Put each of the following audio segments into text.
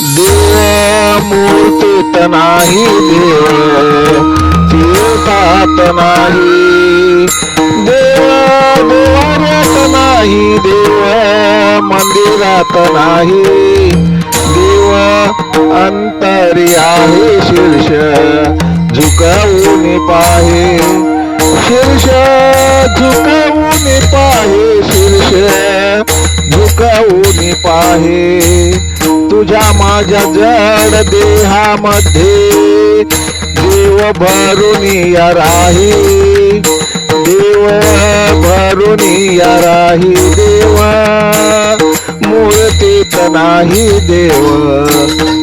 देव मूर्तीत नाही, देव तीर्थात नाही, देव देवाऱ्यात नाही, देव मंदिरात नाही, देव अंतरी आहे. शीर्ष झुकवून पाहे, शीर्ष झुकवून पाहे, शीर्ष झुकवून पाहे. तुझ्या माझ्या जड देहामध्ये देव भरून या राही, देव भरून या राही. देव मूर्तीत नाही, देव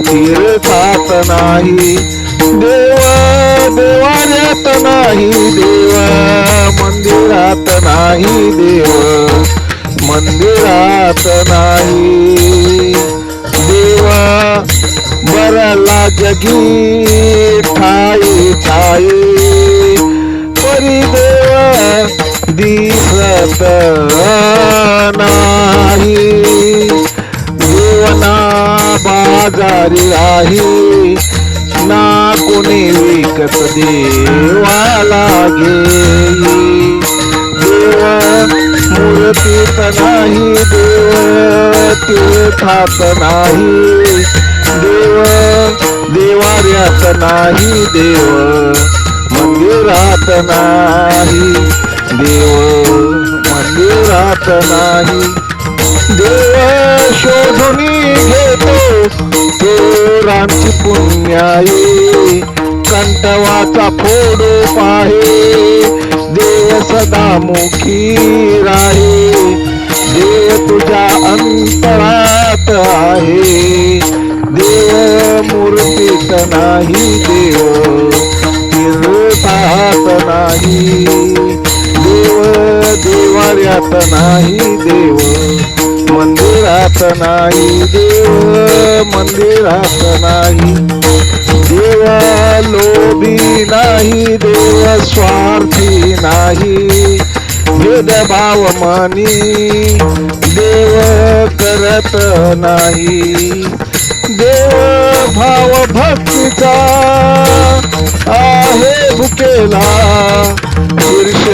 तीर्थात नाही, देव देवाऱ्यात नाही, देव मंदिरात नाही, देव मंदिरात नाही. देव बरला जगी ठाई ठाई, परी देव दिसत नाही. देवना बाजारी राही, ना कोणी विकत देवाला घेई. देव मूर्तीत नाही, देव तीर्थात नाही, देव देवाऱ्यात नाही, देव मंदिरात नाही, देव मंदिरात नाही. देव शोधून घेतो चोरांची पुण्याई, कंटवाचा फोडो पाहे, देव सदामुखी राहे. देव तुझ्या अंतरात आहे, देव मूर्तीत नाही, देव तीर्थात नाही, देव देवाऱ्यात नाही, देव मंदिरात नाही, देव मंदिरात नाही. देव लोभी नाही, देव स्वार्थी नाही, भेदभाव मनी देव करत नाही. देव भाव भक्तीचा आहे भुकेला, शीर्ष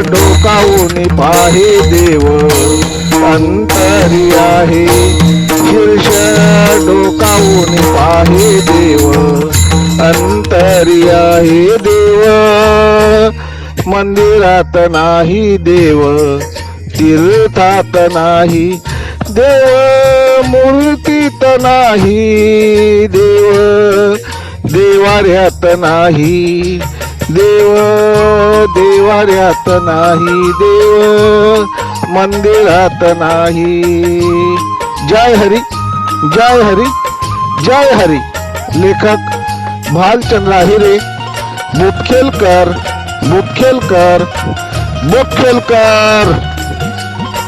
डोकावून पाहे, देव अंतरी आहे. शीर्ष डोकावून पाहे, देव अंतरी आहे. देव मंदिरात नाही, देव तीर्थात नाही, देव मूर्तीत नाही, देव देवाऱ्यात नाही, देव देवाऱ्यात नाही, देव मंदिरात नाही. जय हरी, जय हरी, जय हरी. लेखक भालचंद्र आहिरे, मुखेलकर, मुखेलकर, मुखेलकर.